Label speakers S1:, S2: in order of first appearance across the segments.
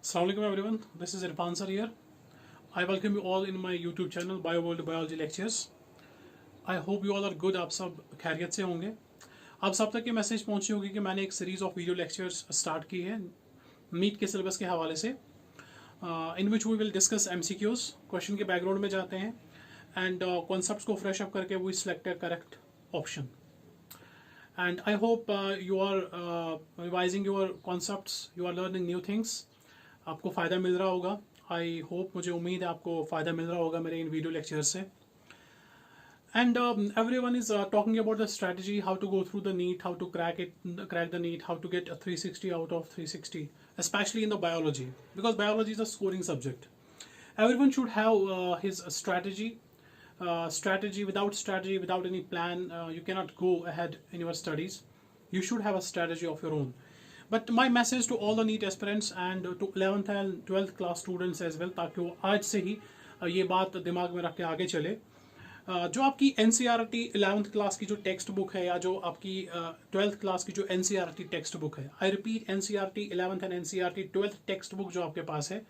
S1: Assalamu alaikum everyone, this is Irfan sir here. I welcome you all in my YouTube channel BioWorld Biology Lectures. I hope you all are good. आप सब खैरियत से होंगे. आप सब तक ये मैसेज पहुंची होगी कि मैंने एक series of video lectures start की है नीट के सिलेबस के हवाले से, in which we will discuss MCQs. Question के बैकग्राउंड में जाते हैं एंड कॉन्सेप्ट्स को फ्रेश अप करके we select correct option. And I hope you are revising your concepts, you are learning new things. आपको फ़ायदा मिल रहा होगा. आई होप, मुझे उम्मीद है आपको फ़ायदा मिल रहा होगा मेरे इन वीडियो लेक्चर से. And everyone is talking about the strategy, how to go through the NEET, how to crack the NEET, how to get a 360 out of 360, especially in the biology, because biology is a scoring subject. Everyone should have his strategy. Without any plan, you cannot go ahead in your studies. You should have a strategy of your own. But my message to all the NEET aspirants and to 11th and 12th class students as well, ताकि वो आज से ही ये बात दिमाग में रख के आगे चले. जो आपकी NCERT 11th क्लास की जो टेक्स्ट बुक है, या जो आपकी 12th क्लास की जो NCERT टेक्स्ट बुक है, I repeat, NCERT 11th and NCERT 12th text book जो आपके पास है,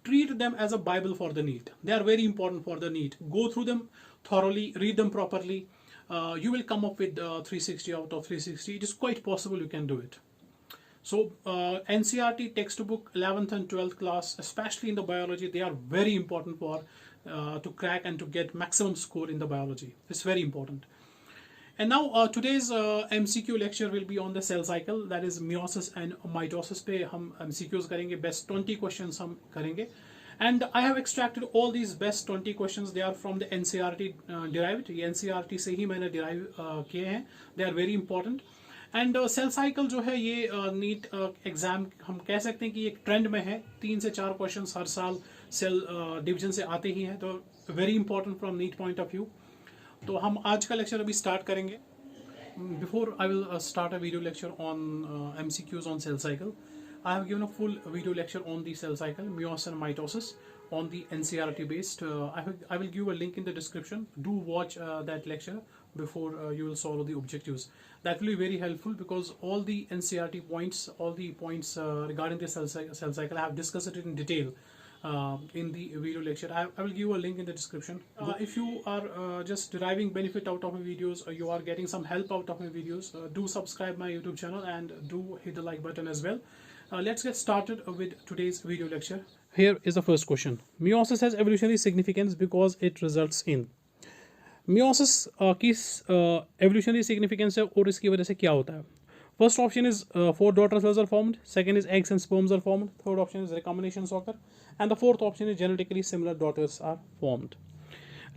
S1: treat them as a Bible for the NEET. They are very important for the NEET. Go through them thoroughly, read them properly. You will come up with 360 out of 360. It is quite possible you can do it. So NCERT textbook 11th and 12th class, especially in the biology, they are very important for to crack and to get maximum score in the biology. It's very important. And now today's MCQ lecture will be on the cell cycle, that is meiosis and mitosis पे हम MCQs करेंगे. Best 20 questions हम करेंगे. And I have extracted all these best 20 questions. They are from the NCERT derived. ये NCERT से ही मैंने derive किए हैं. They are very important. And cell cycle जो है ये NEET एग्जाम हम कह सकते हैं कि एक ट्रेंड में है. 3 से 4 क्वेश्चंस हर साल सेल डिवीजन से आते ही हैं, तो very important from NEET point of view. तो हम आज का लेक्चर अभी स्टार्ट करेंगे. Before I will start a video lecture on MCQs on sale cycle, I have given a full video lecture on the cell cycle, meiosis and mitosis, on the NCERT based. I will give a link in the description. Do watch that lecture before you will solve the objectives. That will be very helpful because all the NCERT points, all the points regarding the cell cycle, I have discussed it in detail in the video lecture. I will give a link in the description. If you are just deriving benefit out of my videos, or you are getting some help out of my videos, do subscribe my YouTube channel and do hit the like button as well. Let's get started with today's video lecture. Here is the first question. Meiosis has evolutionary significance because it results in. Meiosis की evolutionary significance है और इसकी वजह से क्या होता है? First option is 4 daughter cells are formed. Second is eggs and sperms are formed. Third option is recombinations occur. And the fourth option is genetically similar daughters are formed.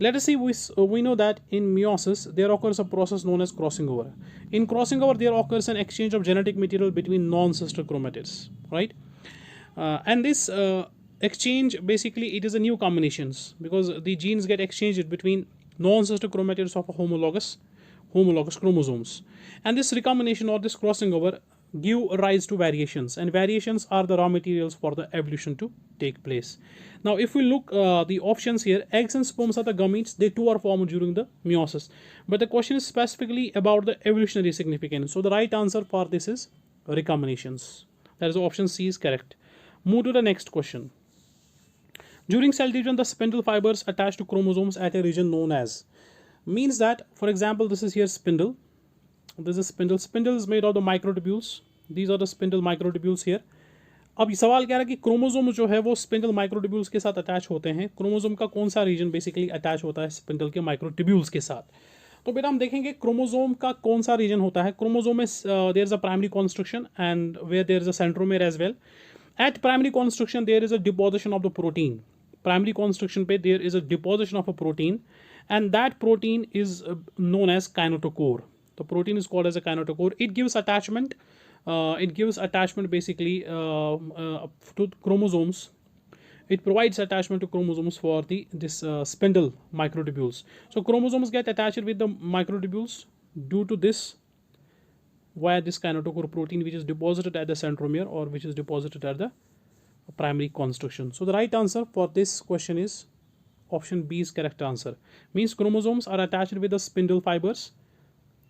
S1: Let us see, we know that in meiosis there occurs a process known as crossing over. In crossing over there occurs an exchange of genetic material between non-sister chromatids, right? And this exchange, basically it is a new combinations because the genes get exchanged between non-sister chromatids of homologous chromosomes. And this recombination or this crossing over give rise to variations, and variations are the raw materials for the evolution to take place. Now if we look the options here, eggs and sperms are the gametes. They too are formed during the meiosis, but the question is specifically about the evolutionary significance. So the right answer for this is recombinations. That is option C is correct. Move to the next question. During cell division, the spindle fibers attach to chromosomes at a region known as, means that, for example, this is here spindle. This is spindle. Spindle is made of the microtubules. These are the spindle microtubules here. अब सवाल क्या है कि chromosome जो है वो spindle microtubules के साथ अटैच होते हैं. क्रोमोसोम का कौन सा रीजन बेसिकली अटैच होता है स्पिंडल के माइक्रोट्यूब्यूल्स के साथ? तो बेटा हम देखेंगे क्रोमोसोम का कौन सा रीजन होता है. क्रोमोसोम में there is a primary construction and where there is a centromere as well. At primary construction there is a deposition of the protein. Primary construction पे there is a deposition of a protein and that protein is known as kinetochore. The protein is called as a kinetochore. It gives attachment. Basically to chromosomes. It provides attachment to chromosomes for this spindle microtubules. So chromosomes get attached with the microtubules due to this, via this kinetochore protein, which is deposited at the centromere or which is deposited at the primary construction. So the right answer for this question is option B is correct answer. Means chromosomes are attached with the spindle fibers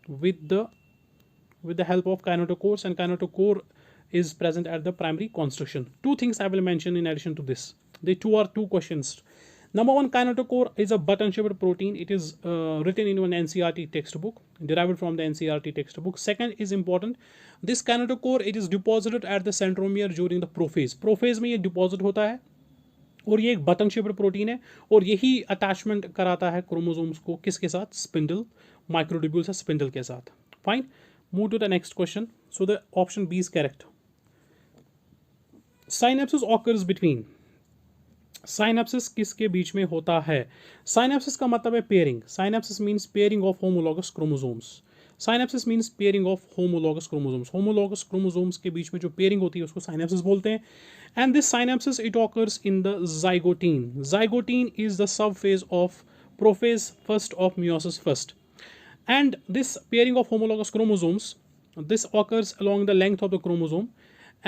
S1: with the help of kinetochores, and kinetochore is present at the primary construction. Two things I will mention in addition to this. The two questions. Number one, kinetochore is a button-shaped protein. It is written in an NCERT textbook, derived from the NCERT textbook. Second is important. This kinetochore, it is deposited at the centromere during the prophase. Prophase में ये deposit होता है और ये एक button shaped protein है और यही अटैचमेंट कराता है क्रोमोसोम्स को किसके साथ, स्पिंडल, माइक्रोट्यूब्यूल्स या स्पिंडल के साथ. Fine, move to the next question. So the option B is correct. Synapsis occurs between. Synapsis किसके बीच में होता है? साइनेप्सिस का मतलब है pairing. Synapsis means pairing of homologous chromosomes. Synapsis means pairing of homologous chromosomes. Homologous chromosomes के बीच में जो पेयरिंग होती है उसको साइनेप्सिस बोलते हैं. And this synapses, it occurs in the zygotine. Zygotine is the subphase of prophase first of meiosis first. And this pairing of homologous chromosomes, this occurs along the length of the chromosome,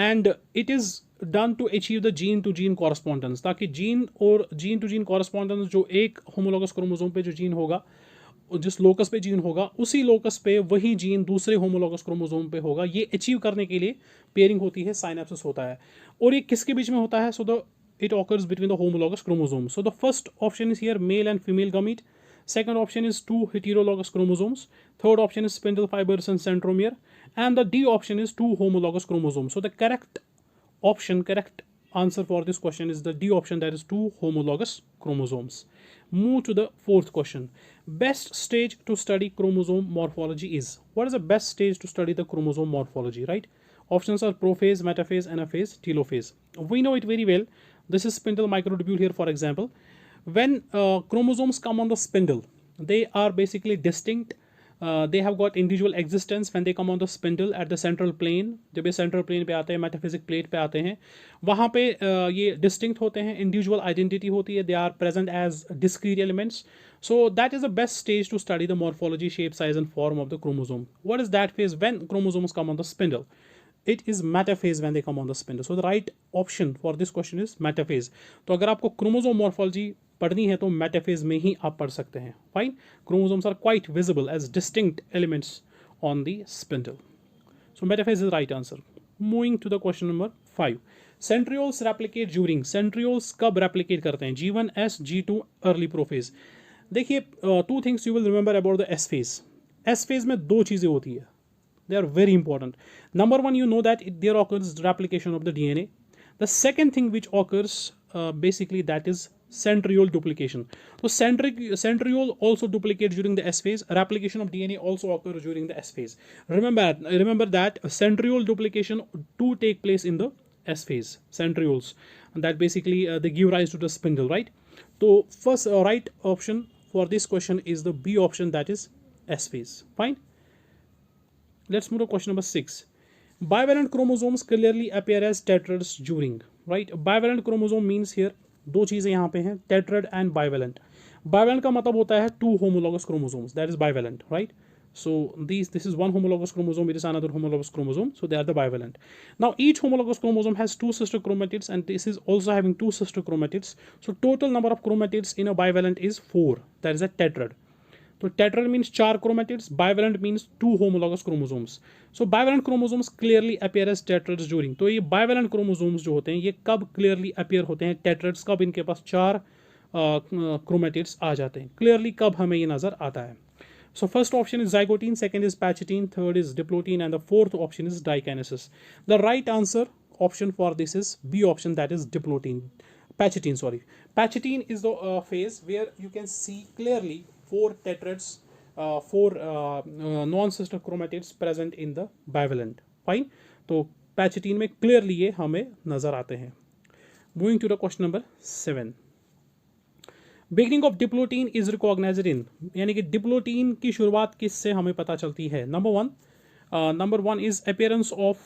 S1: and it is done to achieve the gene to gene correspondence. ताकि gene और gene to gene correspondence जो एक homologous chromosome पे जो gene होगा, जिस locus पे gene होगा, उसी लोकस पे वही जीन दूसरे होमोलॉगस क्रोमोसोम पे होगा. ये अचीव करने के लिए पेयरिंग होती है, साइनेप्सिस होता है. और ये किसके बीच में होता है? So the it occurs between the homologous chromosome. So the first option is here male and female gamete. Second option is two heterologous chromosomes. Third option is spindle fibers and centromere. And the D option is two homologous chromosomes. So the correct answer for this question is the D option, that is two homologous chromosomes. Move to the fourth question. Best stage to study chromosome morphology is. What is the best stage to study the chromosome morphology, right? Options are prophase, metaphase, anaphase, telophase. We know it very well. This is spindle microtubule here, for example. When chromosomes come on the spindle, they are basically distinct. They have got individual existence when they come on the spindle at the central plane. जब ये central plane पे आते हैं, metaphysic plate पे आते हैं, वहाँ पे ये distinct होते हैं, individual identity होती है, they are present as discrete elements. So that is the best stage to study the morphology, shape, size and form of the chromosome. What is that phase when chromosomes come on the spindle? It is metaphase when they come on the spindle. So the right option for this question is metaphase. तो अगर आपको chromosome morphology पढ़नी है तो metaphase में ही आप पढ़ सकते हैं. Fine. Chromosomes are quite visible as distinct elements on the spindle. So metaphase is the right answer. Moving to the question number 5. Centrioles replicate during. Centrioles कब replicate करते हैं? G1S, G2 early prophase. देखिए, two things you will remember about the S phase. S phase में दो चीज़ें होती है. They are very important. Number one, you know that there occurs replication of the DNA. The second thing which occurs basically, that is centriole duplication. So centriole also duplicates during the S phase. Replication of DNA also occurs during the S phase. Remember that centriole duplication do take place in the S phase. Centrioles, and that basically they give rise to the spindle, right? So first right option for this question is the B option, that is S phase. Fine. Let's move to question number 6. Bivalent chromosomes clearly appear as tetrads during, right? Bivalent chromosome means here दो चीज़ें यहाँ पे हैं, tetrad and bivalent. Bivalent का मतलब होता है two homologous chromosomes, that is bivalent, right? So this is one homologous chromosome, it is another homologous chromosome, so they are the bivalent. Now each homologous chromosome has two sister chromatids, and this is also having two sister chromatids. So total number of chromatids in a bivalent is 4, that is a tetrad. So tetrad means 4 chromatids, bivalent means 2 homologous chromosomes. So bivalent chromosomes clearly appear as tetrads during. तो ये bivalent chromosomes जो होते हैं ये कब clearly appear होते हैं tetrads, कब इनके पास 4 chromatids आ जाते हैं, clearly कब हमें ये नज़र आता है. So first option is zygotine, second is pachytene, third is diplotin, and the fourth option is dikinesis. The right answer option for this is B option, that is diplotin. Pachytene, sorry. Pachytene is the phase where you can see clearly 4 tetrads, 4 non-sister chromatids present in the bivalent. Fine. तो pachytene में clearly ये हमें नज़र आते हैं. Moving to the question number 7. Beginning of diplotin is recognized in, यानी कि diplotin की शुरुआत किससे हमें पता चलती है? Number one is appearance of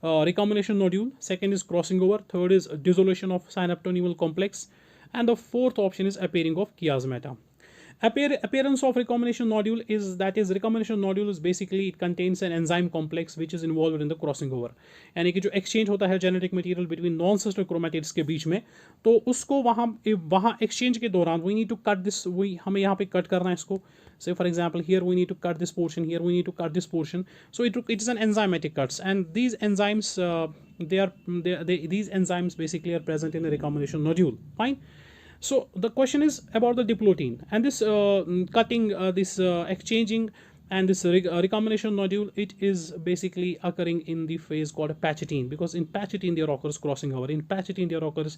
S1: recombination nodule. Second is crossing over. Third is dissolution of synaptonemal complex. And the fourth option is appearing of chiasmata. Appearance of recombination nodule is recombination nodule is basically it contains an enzyme complex which is involved in the crossing over. यानी कि जो exchange होता है genetic material between non-sister chromatids के बीच में, तो उसको वहाँ exchange के दौरान we need to cut this, हमें यहाँ पे cut करना है इसको. Say for example here we need to cut this portion, here we need to cut this portion. So it is an enzymatic cuts, and these enzymes these enzymes basically are present in the recombination nodule. Fine. So the question is about the diplotin, and this cutting, exchanging, and this recombination nodule. It is basically occurring in the phase called patchitine, because in patchitine there occurs crossing over. In patchitine there occurs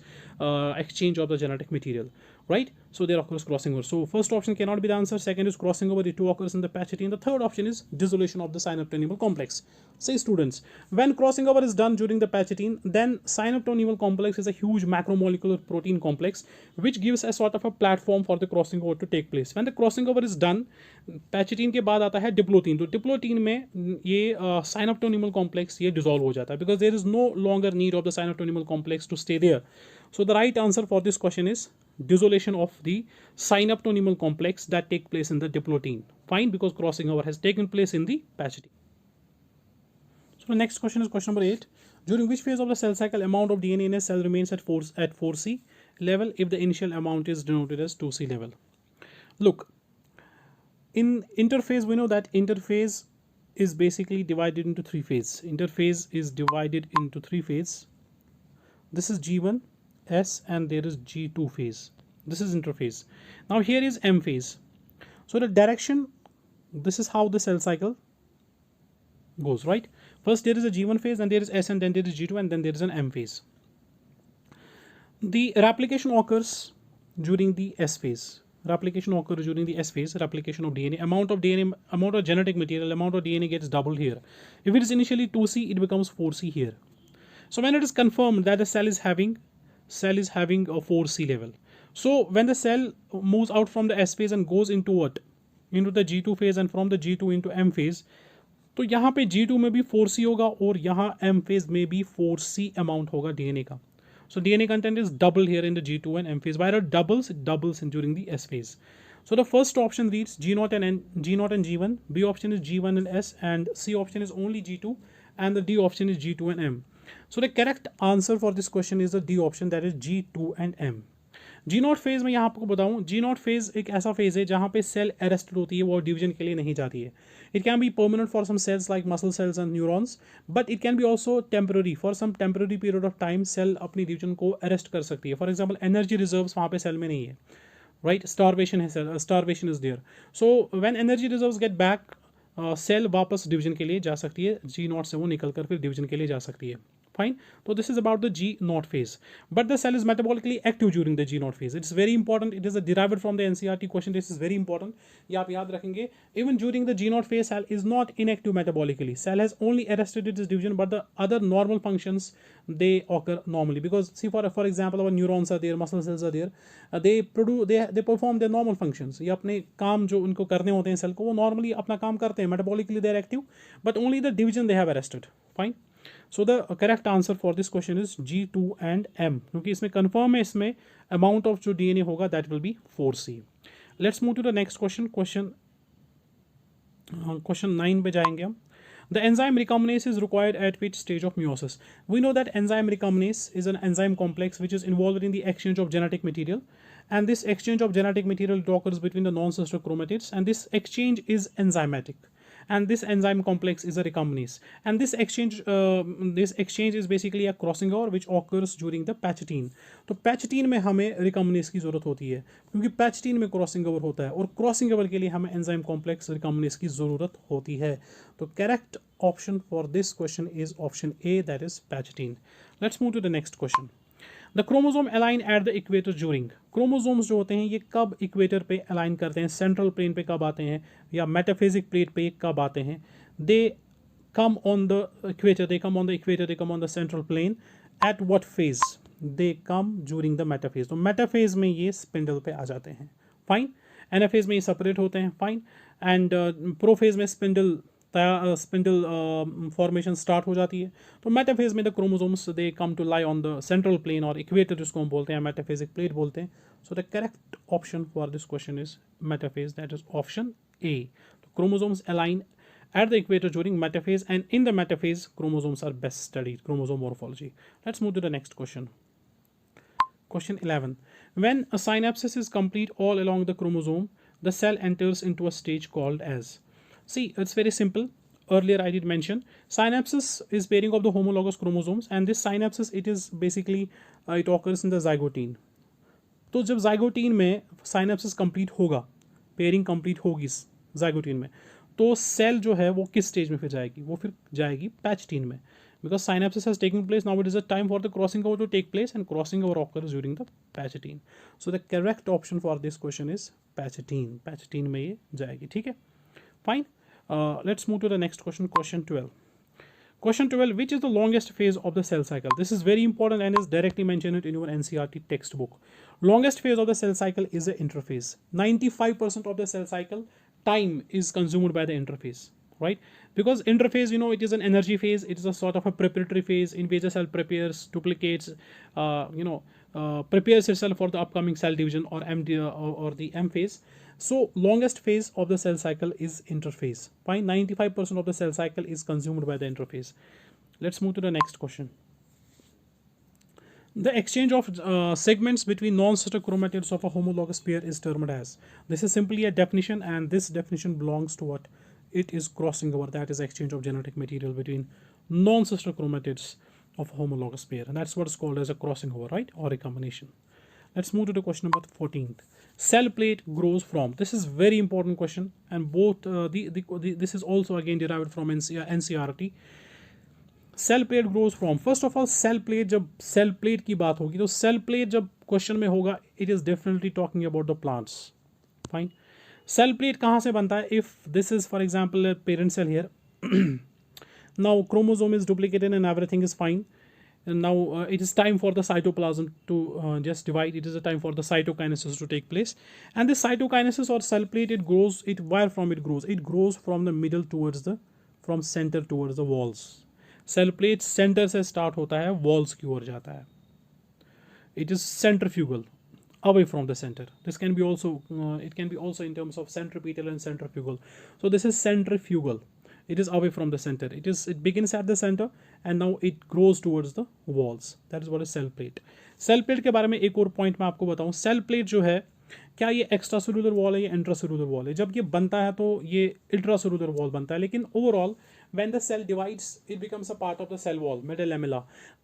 S1: exchange of the genetic material, right? So there occurs crossing over. So first option cannot be the answer. Second is crossing over. It too occurs in the patchitine. The third option is dissolution of the synaptonemal complex. Say students, when crossing over is done during the patchitine, then synaptonemal complex is a huge macromolecular protein complex which gives a sort of a platform for the crossing over to take place. When the crossing over is done, patchitine के बाद आता है diplotene. तो diplotene में ये synaptonemal complex ये dissolve हो जाता है, because there is no longer need of the synaptonemal complex to stay there. So the right answer for this question is dissolution of the synaptonemal complex that take place in the diplotin. Fine, because crossing over has taken place in the patchitine. So the next question is question number 8. During which phase of the cell cycle amount of DNA in a cell remains at 4C level if the initial amount is denoted as 2C level? Look, in interphase we know that interphase is basically divided into three phases. Interphase is divided into three phases. This is G1, S, and there is G2 phase. This is interphase. Now here is M phase. So the direction, this is how the cell cycle goes, right? First there is a G1 phase, and there is S, and then there is G2, and then there is an M phase. The replication occurs during the S phase. Replication occurs during the S phase, replication of DNA. Amount of genetic material, amount of DNA gets doubled here. If it is initially 2C, it becomes 4C here. So when it is confirmed that the cell is having a 4C level. So when the cell moves out from the S phase and goes into what? Into the G2 phase, and from the G2 into M phase, तो यहाँ पे G2 में भी 4C होगा और यहाँ M phase में भी 4C amount होगा DNA का. So DNA content is double here in the G2 and M phase. Why it doubles? It doubles during the S phase. So the first option reads G0 and G1. B option is G1 and S, and C option is only G2, and the D option is G2 and M. So the correct answer for this question is the D option, that is G2 and M. G0 phase में यहाँ आपको बताऊँ, G0 phase एक ऐसा phase है जहाँ पे cell arrested होती है, वो डिवीजन के लिए नहीं जाती है. It can be permanent for some cells like muscle cells and neurons, but it can be also temporary. For some temporary period of time, cell अपनी डिवीजन को अरेस्ट कर सकती है. For example, energy reserves वहाँ पे cell में नहीं है, right? Starvation is there. So when energy reserves get back, cell वापस डिवीजन के लिए जा सकती है. G0 से वो निकल कर फिर डिवीजन के लिए जा सकती है. Fine. So this is about the G0 phase. But the cell is metabolically active during the G0 phase. It's very important. It is derived from the NCERT question. This is very important. ये आप याद रखेंगे. Even during the G0 phase, cell is not inactive metabolically. Cell has only arrested its division, but the other normal functions, they occur normally. Because see, for example, our neurons are there, muscle cells are there. They perform their normal functions. ये अपने काम जो उनको करने होते हैं cell को, वो normally अपना काम करते हैं. Metabolically they are active, but only the division they have arrested. Fine. So the correct answer for this question is G2 and M, क्योंकि इसमें confirm है, इसमें amount of जो DNA होगा that will be 4C. Let's move to the next question. Question 9 पे जाएंगे हम. The enzyme recombinase is required at which stage of meiosis? We know that enzyme recombinase is an enzyme complex which is involved in the exchange of genetic material, and this exchange of genetic material occurs between the non-sister chromatids, and this exchange is enzymatic. And this enzyme complex is a recombinase, and this exchange is basically a crossing over which occurs during the patchitine. तो patchitine में हमें recombinase की ज़रूरत होती है, क्योंकि patchitine में crossing over होता है, और crossing over के लिए हमें enzyme complex recombinase की ज़रूरत होती है. तो correct option for this question is option A, that is patchitine. Let's move to the next question. The chromosome align at the equator during. Chromosomes जो होते हैं ये कब इक्वेटर पे अलाइन करते हैं, सेंट्रल प्लेन पे कब आते हैं, या मेटाफिजिक प्लेट पे कब आते हैं? They come on the equator, they come on the central plane. At what phase? They come during the metaphase. तो मेटाफेज में ये स्पिंडल पे आ जाते हैं. फाइन. एनाफेज में ये सेपरेट होते हैं. फाइन. एंड प्रोफेज में स्पिंडल स्पिंडल फॉर्मेशन स्टार्ट हो जाती है. तो मेटाफेज में the chromosomes they come to lie on the central plane और इक्वेटर जिसको हम बोलते हैं, मेटाफेजिक प्लेट बोलते हैं. So the correct option for this question is metaphase, that is option A. Chromosomes align at the equator during metaphase, and in the metaphase chromosomes are best studied. Chromosome morphology. Let's move to the next question. Question 11. When a synapsis is complete all along the chromosome, the cell enters into a stage called as. See, it's very simple. Earlier I did mention synapsis is pairing of the homologous chromosomes, and this synapsis, it is basically it occurs in the zygote. तो जब zygote में synapsis complete होगा, pairing complete होगी zygote में, तो cell जो है वो किस स्टेज में फिर जाएगी? वो फिर जाएगी पैचटीन में. Because synapsis has taken place, now it is a time for the crossing over to take place, and crossing over occurs during the पैचटीन. So the correct option for this question is पैचटीन. पैचटीन में ये जाएगी. ठीक है, fine. Let's move to the next question. Question 12. Question 12. Which is the longest phase of the cell cycle? This is very important and is directly mentioned in your NCERT textbook. Longest phase of the cell cycle is the interphase. 95% of the cell cycle time is consumed by the interphase, right? Because interphase, you know, it is an energy phase. It is a sort of a preparatory phase in which the cell prepares, duplicates, prepares itself for the upcoming cell division or or the M phase. So longest phase of the cell cycle is interphase. Fine, 95% of the cell cycle is consumed by the interphase. Let's move to the next question. The exchange of segments between non-sister chromatids of a homologous pair is termed as. This is simply a definition, and this definition belongs to what? It is crossing over. That is exchange of genetic material between non-sister chromatids of a homologous pair, and that's what's called as a crossing over, right, or recombination. Let's move to the question number 14th. Cell plate grows from. This is very important question, and both this is also again derived from NCERT. Cell plate grows from. First of all cell plate, जब cell plate की बात होगी तो cell plate जब question में होगा, it is definitely talking about the plants. Fine. Cell plate कहाँ से बनता है? If this is for example parent cell here, now chromosome is duplicated and everything is fine. Now it is time for the cytoplasm to just divide. It is a time for the cytokinesis to take place, and this cytokinesis or cell plate, it grows. Where from it grows? It grows from the middle towards from center towards the walls. Cell plate center से start होता है, walls की ओर जाता है. It is centrifugal, away from the center. This can be also it can be also in terms of centripetal and centrifugal. So this is centrifugal. It is away from the center. It begins at the center and now it grows towards the walls. That is what is cell plate. Cell plate के बारे में एक और point मैं आपको बताऊं. Cell plate जो है, क्या ये एक्स्ट्रा सेलुलर वॉल है या इंट्रासेलुलर वॉल है? जब ये बनता है तो ये इंट्रासेलुलर वॉल बनता है, लेकिन overall when the cell divides, it becomes a part of the cell wall, metalamella.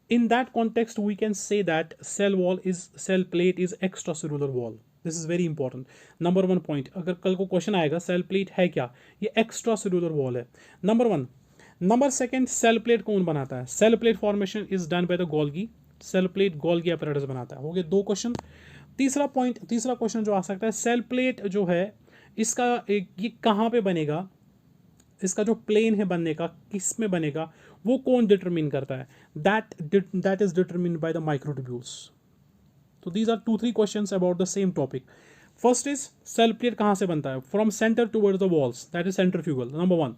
S1: In that context, we can say that cell plate is extracellular wall. This is very important. Number one point, अगर कल को question आएगा cell plate है क्या, ये extracellular wall है. Number one. Number second, cell plate कौन बनाता है? Cell plate formation is done by the Golgi. Cell plate Golgi apparatus बनाता है. हो गए दो क्वेश्चन. तीसरा क्वेश्चन जो आ सकता है, सेल प्लेट जो है इसका ये कहाँ पे बनेगा, इसका जो प्लेन है बनने का, किस में बनेगा, वो कौन डिटरमिन करता है? That is determined by the microtubules. तो these are 2-3 questions about the same topic. First is cell plate कहाँ से बनता है? From centre towards the walls, that is centrifugal, number one.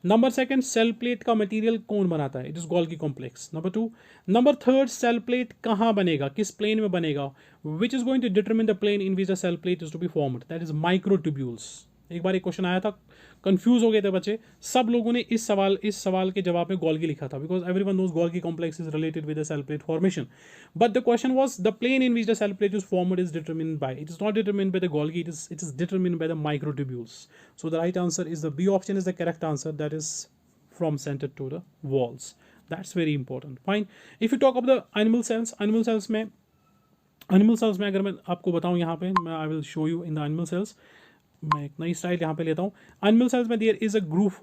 S1: Number second, cell plate का material कौन बनाता है? It is Golgi complex, number two. Number third, cell plate कहाँ बनेगा, किस प्लेन में बनेगा, which is going to determine the plane in which the cell plate is to be formed, that is microtubules. एक बार एक क्वेश्चन आया था, कंफ्यूज हो गए थे बच्चे, सब लोगों ने इस सवाल के जवाब में गोल्गी लिखा था, because everyone knows Golgi complex is related with the cell plate formation. But the question was the plane in which the cell plate is formed is determined by, it is not determined by the Golgi, it is determined by the microtubules. So the right answer is the B option is the correct answer, that is from center to the walls. That's very important. Fine. If you talk of the animal cells में अगर मैं आपको बताऊं, यहाँ पे I will show you in the animal cells. मैं एक नई स्लाइड यहाँ पे लेता हूँ. एनिमल सेल्स में there is a groove,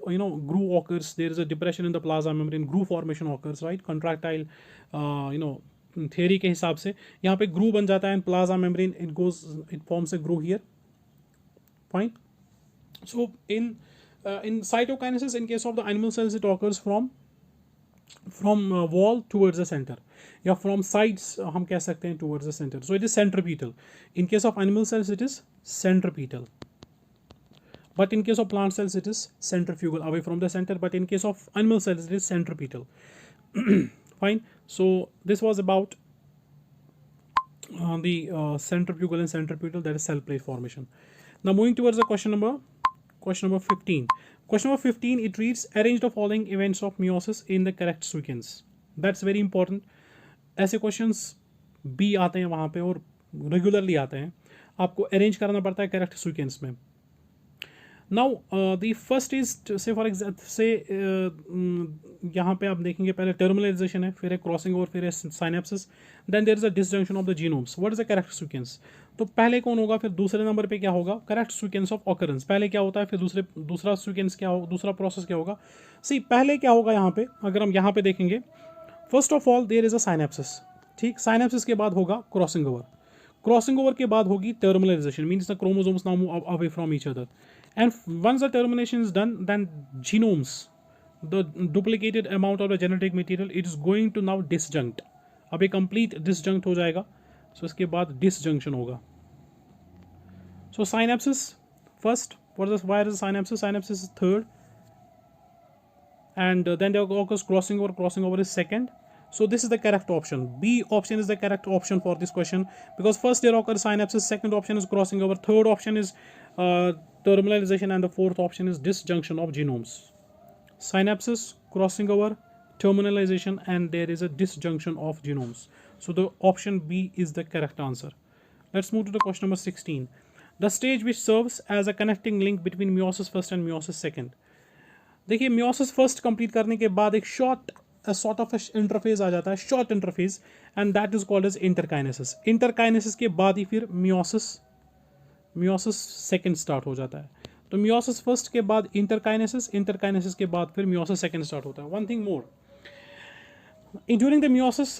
S1: groove occurs, there is a depression in the plasma membrane, groove formation occurs, right. Contractile theory के हिसाब से यहाँ पे ग्रूव बन जाता है and plasma membrane it forms a groove here. Fine. So in cytokinesis in case of the animal sales it occurs from wall towards the center, या from sides हम कह सकते हैं towards the center. So it is centripetal. In case of animal cells it is centripetal. But in case of plant cells, it is centrifugal, away from the center. But in case of animal cells, it is centripetal. Fine. So this was about the centrifugal and centripetal, that is cell plate formation. Now moving towards the question number 15. Question number 15, it reads, arrange the following events of meiosis in the correct sequence. That's very important. ऐसे questions भी आते हैं वहाँ पे और regularly आते हैं, आपको अरेंज करना पड़ता है करेक्ट सीक्वेंस में. नाउ द फर्स्ट इज से फॉर एग्जाम्पल से यहाँ पे आप देखेंगे पहले टर्मिनलाइजेशन है, फिर है क्रॉसिंग ओवर, फिर है synapsis, then there is a disjunction of the genomes. What is the correct sequence? तो पहले कौन होगा, फिर दूसरे नंबर पे क्या होगा, करेक्ट सीक्वेंस ऑफ ऑकरेंस. पहले क्या होता है, फिर दूसरा सीक्वेंस क्या होगा, दूसरा प्रोसेस क्या होगा. सी पहले क्या होगा यहाँ पे, अगर हम यहाँ पे देखेंगे, first of all there is a synapsis. ठीक, साइनेप्सिस के बाद होगा क्रॉसिंग ओवर, क्रॉसिंग ओवर के बाद होगी terminalisation, means the chromosomes now move away from each other. And once the termination is done, then genomes, the duplicated amount of the genetic material, it is going to now disjunct. अब ये complete disjunct हो जाएगा. So इसके बाद disjunction होगा. So synapses first. Why is synapses? Synapses is third, and then there occurs crossing over. Crossing over is second. So this is the correct option. B option is the correct option for this question, because first there occurs synapses, second option is crossing over, third option is terminalization, and the fourth option is disjunction of genomes. Synapses, crossing over, terminalization, and there is a disjunction of genomes. So the option B is the correct answer. Let's move to the question number 16. The stage which serves as a connecting link between meiosis first and meiosis second. देखिए meiosis first complete करने के बाद एक sort of interphase आ जाता है, short interphase, and that is called as interkinesis. Interkinesis के बाद ही फिर मियोसिस सेकंड स्टार्ट हो जाता है. तो मियोसिस फर्स्ट के बाद इंटरकाइनेसिस, इंटरकाइनेसिस के बाद फिर मियोसिस सेकंड स्टार्ट होता है. One thing more, during the meiosis,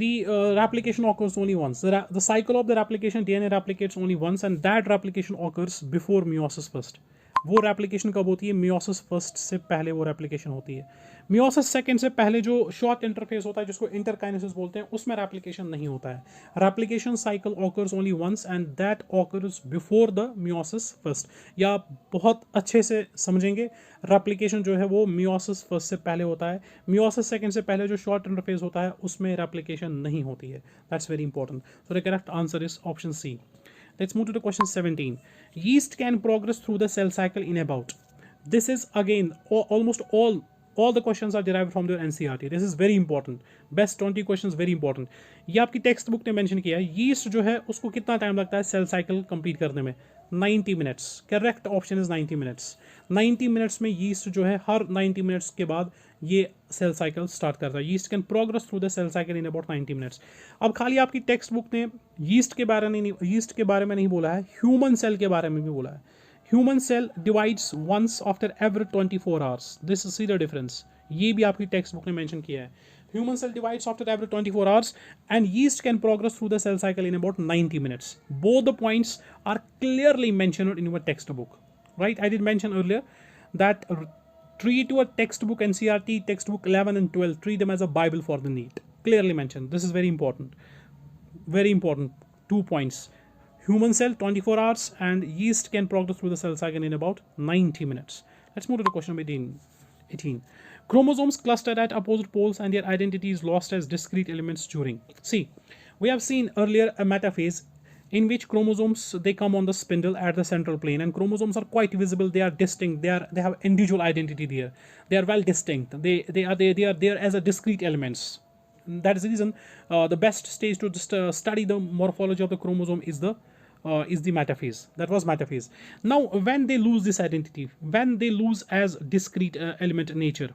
S1: the replication occurs only once. The cycle of the replication, DNA replicates only once, and that replication occurs before meiosis first. वो replication कब होती है, meiosis first से पहले वो replication होती है. Meiosis second से पहले जो शॉर्ट इंटरफेस होता है, जिसको इंटरकाइनेसिस बोलते हैं, उसमें रेप्लिकेशन नहीं होता है. Replication cycle occurs only once, and that occurs before the meiosis first. या आप बहुत अच्छे से समझेंगे, रेप्लिकेशन जो है वो मियोसिस फर्स्ट से पहले होता है. मियोसिस सेकंड से पहले जो शॉर्ट इंटरफेस होता है उसमें रेप्लिकेशन नहीं होती है. That's very important. So the correct answer is option C. Let's move to the question 17. Yeast can progress through the cell cycle in about. This is again almost all the questions are derived from the NCERT. This is very important. Best 20 questions very important. ये आपकी text book ने mention किया है. Yeast जो है उसको कितना time लगता है सेल साइकिल कंप्लीट करने में? 90 minutes. Correct option is 90 minutes. 90 minutes में यीस्ट जो है हर 90 मिनट्स के बाद ये सेल साइकिल स्टार्ट करता है. Yeast can progress through the cell cycle in about 90 minutes. अब खाली आपकी टेक्स्ट बुक ने यीस्ट के बारे में नहीं बोला है, ह्यूमन सेल के बारे में भी बोला है. Human cell divides once after every 24 hours. This see the difference. ये भी आपकी टेक्स्ट बुक ने मेंशन किया है. Human cell divides after every 24 hours, and yeast can progress through the cell cycle in about 90 minutes. Both the points are clearly mentioned in your textbook, right? I did mention earlier that treat your textbook, NCERT textbook 11 and 12, treat them as a Bible for the NEET. Clearly mentioned. This is very important. Very important. 2 points. Human cell 24 hours, and yeast can progress through the cell cycle in about 90 minutes. Let's move to the question number 18. Chromosomes cluster at opposite poles and their identity is lost as discrete elements during. See, we have seen earlier a metaphase in which chromosomes, they come on the spindle at the central plane, and chromosomes are quite visible. They are distinct. They have individual identity there. They are well distinct. They are there as a discrete elements. That is the reason the best stage to just study the morphology of the chromosome is the metaphase. That was metaphase. Now, when they lose this identity, when they lose as discrete element nature,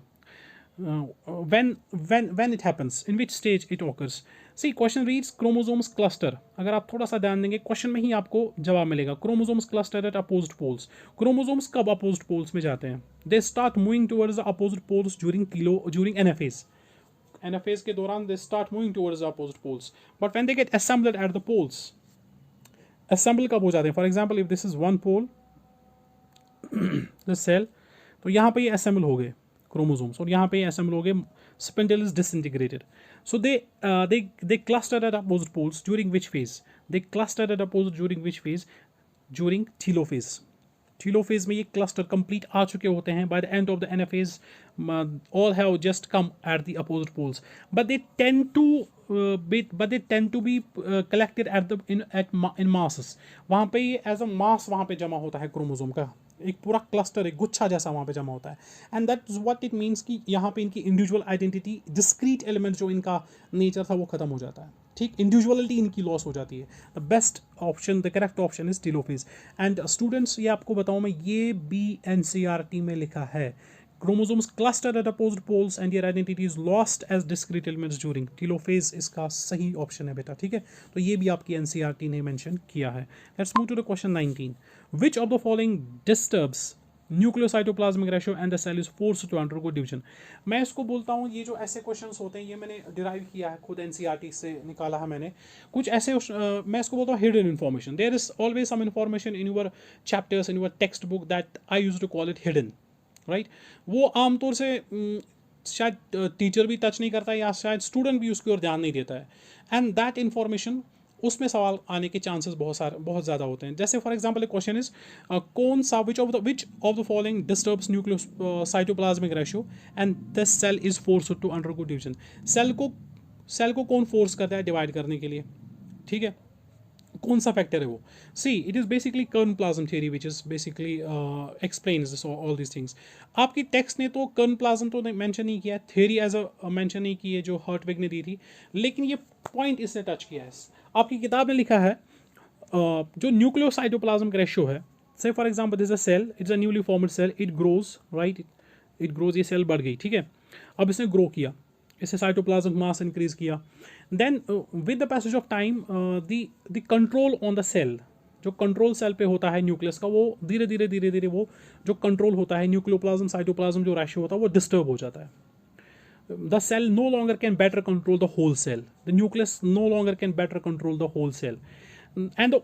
S1: when it happens, in which stage it occurs? See, question reads chromosomes cluster. अगर आप थोड़ा सा ध्यान देंगे question में ही आपको जवाब मिलेगा. chromosomes cluster at opposite poles. chromosomes कब opposite poles में जाते हैं? They start moving towards the opposite poles during anaphase. Anaphase के दौरान they start moving towards the opposite poles. But when they get assembled at the poles, assemble कब हो जाते हैं? For example, if this is one pole, the cell, तो यहाँ पे ये assemble हो गए chromosomes, और यहाँ पे assemble हो गए, spindle is disintegrated. So they clustered at opposite poles during which phase? They clustered at opposite during which phase? During telophase. Telophase में ये क्लस्टर कंप्लीट आ चुके होते हैं. By the end of the anaphase all have just come at the opposite poles, but they tend to be collected at the in masses. वहाँ पे ये as a मास वहाँ पे जमा होता है क्रोमोसोम का, एक पूरा क्लस्टर, एक गुच्छा जैसा वहाँ पे जमा होता है. And that is what it means कि यहाँ पे इनकी इंडिविजुअल आइडेंटिटी, डिस्क्रीट एलिमेंट जो इनका नेचर था वो खत्म हो जाता है. ठीक, इंडिविजुअलिटी इनकी लॉस हो जाती है. The best option, the correct option is telophase. And students, ये आपको बताऊँ मैं, ये BNCERT में लिखा है. Chromosomes clustered at opposite poles and their identity is lost as discrete elements during telophase. इसका सही ऑप्शन है बेटा. ठीक है, तो ये भी आपकी NCERT ने मेंशन किया है. Let's move to the question 19. Which of the following disturbs nucleocytoplasmic ratio and the cell is forced to undergo division? मैं इसको बोलता हूँ, ये जो ऐसे क्वेश्चंस होते हैं ये मैंने डिराइव किया है खुद, NCERT से निकाला है मैंने. कुछ ऐसे मैं इसको बोलता हूँ hidden information. There is always some information in your chapters, in your textbook that I use to call it hidden. Right, वो आमतौर से शायद टीचर भी टच नहीं करता है या शायद स्टूडेंट भी उसकी ओर ध्यान नहीं देता है. एंड दैट इन्फॉर्मेशन, उसमें सवाल आने के चांसेस बहुत ज़्यादा होते हैं. जैसे फॉर एग्जांपल एक क्वेश्चन इज कौन सा which of the following disturbs nucleocytoplasmic ratio and this cell is forced to undergo division. Cell को कौन फोर्स करता है डिवाइड करने के लिए? ठीक है, कौन सा फैक्टर है वो? सी, इट इज़ बेसिकली कर्न plasm theory which is basically explains all this things. आपकी टेक्स्ट ने तो कर्न प्लाज्म तो मेंशन नहीं किया है, थियरी एज अ मेंशन नहीं की है जो हर्टविग ने दी थी, लेकिन ये पॉइंट इसने टच किया है. आपकी किताब में लिखा है जो न्यूक्लियोसाइटोप्लाज्मिक रेशियो है, say for example this a cell, it's a newly formed cell, it grows, right, it grows, ये सेल बढ़ गई. ठीक है, अब इसने ग्रो किया, इससे साइटोप्लाज्मिक मास इंक्रीज किया. Then with the passage of time the control on the cell, जो कंट्रोल सेल पे होता है न्यूक्लियस का, वो धीरे धीरे वो जो कंट्रोल होता है न्यूक्लियोप्लाज्म साइटोप्लाज्म जो रेशियो होता है वो डिस्टर्ब हो जाता है. The cell no longer can better control the whole cell. The nucleus no longer can better control the whole cell. And the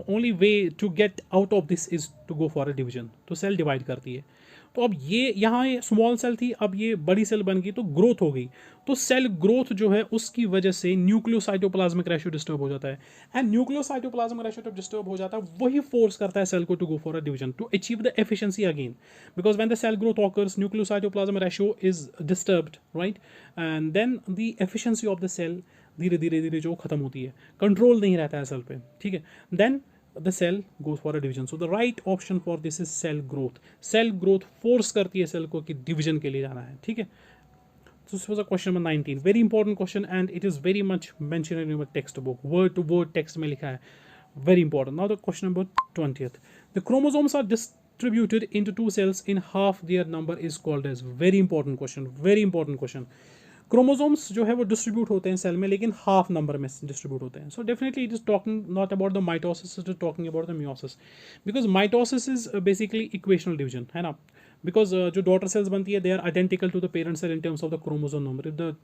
S1: only way to get out of this is to go for a division. तो cell divide करती है. तो अब ये यहाँ small cell थी, अब ये बड़ी सेल बन गई, तो ग्रोथ हो गई. तो सेल ग्रोथ जो है उसकी वजह से न्यूक्लियोसाइटोप्लाज्मिक रेशियो डिस्टर्ब हो जाता है. एंड न्यूक्लियोसाइटोप्लाज्मिक रेशियो जब डिस्टर्ब हो जाता है, वही फोर्स करता है सेल को to go for a division, to achieve the efficiency again. Because when the cell growth occurs, nucleocytoplasmic ratio is disturbed, right, and then the efficiency of the cell धीरे धीरे जो खत्म होती है, कंट्रोल नहीं रहता है सेल पे. ठीक है, then the cell goes for a division. So the right option for this is cell growth. Cell growth force करती है सेल को कि division के लिए जाना है. ठीक है, so this was a question number 19. Very important question and it is very much mentioned in your textbook. Word to word text में लिखा है. Very important. Now the question number 20th. The chromosomes are distributed into two cells in half their number is called as. Very important question. Very important question. Chromosomes जो है वो distribute होते हैं cell में, लेकिन हाफ नंबर में distribute होते हैं. So definitely it is talking not about the mitosis, it is talking about the meiosis. Because mitosis is basically equational division, है ना. बिकॉज जो डॉटर सेल्स बनती है they are identical to the parent cell in terms of the chromosome number. If the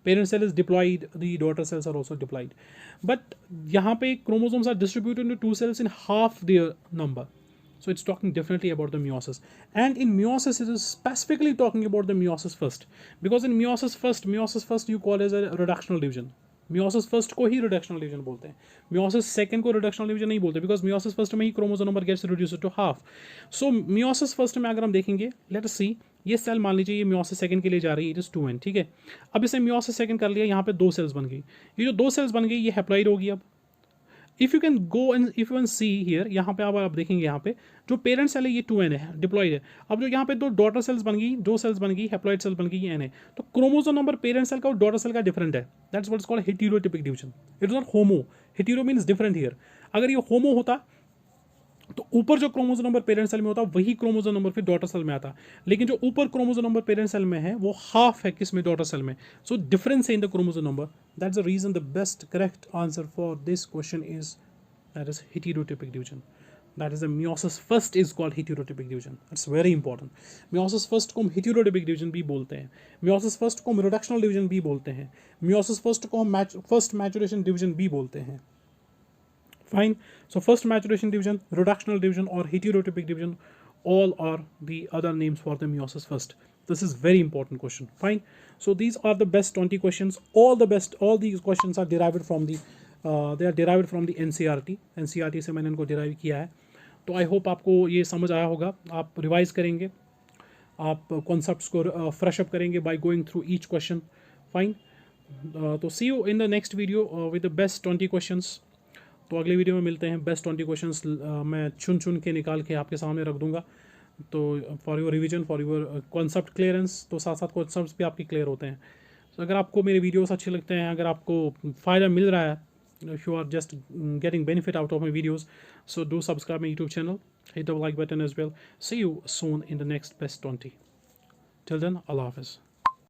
S1: parent cell is diploid, the daughter cells are also diploid. But यहाँ पे chromosomes are distributed into two cells in half their number. So it's talking definitely about the meiosis. And in meiosis, it is specifically talking about the meiosis first. Because in meiosis first you call as a reductional division. Meiosis first को ही reductional division बोलते हैं. Meiosis second को reductional division नहीं बोलते. Because meiosis first में ही chromosome number gets reduced to half. So meiosis first में अगर हम देखेंगे, let us see, ये सेल मान लीजिए ये meiosis second के लिए जा रही है, it is 2n. ठीक है, अब इसे meiosis second कर लिया, यहाँ पे दो सेल्स बन गई. ये जो दो सेल्स बन गई ये हैप्लॉइड होगी. अब if you can go and if you can see here, यहाँ पे आप देखेंगे, यहाँ पे जो पेरेंट सेल है ये 2n है, डिप्लॉइड है. अब जो यहाँ पे दो डॉटर सेल्स बन गई, दो सेल्स बन गई, हैप्लॉइड सेल बन गई, ये n है. तो क्रोमोसोम नंबर पेरेंट सेल का और डॉटर सेल का डिफरेंट है. That's what is called heterotypic division. It is not homo. Hetero means different here. अगर ये होमो होता तो ऊपर जो क्रोमोसोम नंबर पेरेंट सेल में होता वही क्रोमोसोम नंबर फिर डॉटर सेल में आता. लेकिन जो ऊपर क्रोमोसोम नंबर पेरेंट सेल में है वो हाफ है किस में, डॉटर सेल में. सो डिफरेंस है in the chromosome number. That's the reason the best correct answer for this question is that is heterotypic division. That is the meiosis first is called heterotypic division. That's very important. Meiosis first को हम heterotypic division भी बोलते हैं. Meiosis first को हम reductional division भी बोलते हैं. Meiosis first को हम first maturation division भी बोलते हैं. Fine. So first maturation division, reductional division or heterotypic division, all are the other names for the meiosis first. This is very important question. Fine. So these are the best 20 questions. All these questions are derived from the they are derived from the NCERT. NCERT से मैंने इनको derive किया है. तो I hope आपको ये समझ आया होगा. आप रिवाइज करेंगे, आप कॉन्सेप्ट्स को फ्रेश अप करेंगे by going through each question. Fine. तो see you in the next video with the best 20 questions. तो अगले वीडियो में मिलते हैं. बेस्ट 20 क्वेश्चंस मैं चुन के निकाल के आपके सामने रख दूंगा. तो for your revision, for your concept clearance, तो साथ साथ कॉन्सेप्ट्स भी आपके क्लियर होते हैं. तो अगर आपको मेरे वीडियोस अच्छे लगते हैं, अगर आपको फ़ायदा मिल रहा है, if you are just getting benefit out of my videos, so do subscribe my YouTube channel, hit the like button as well. See you soon in the next best 20. Till then, Allah Hafiz.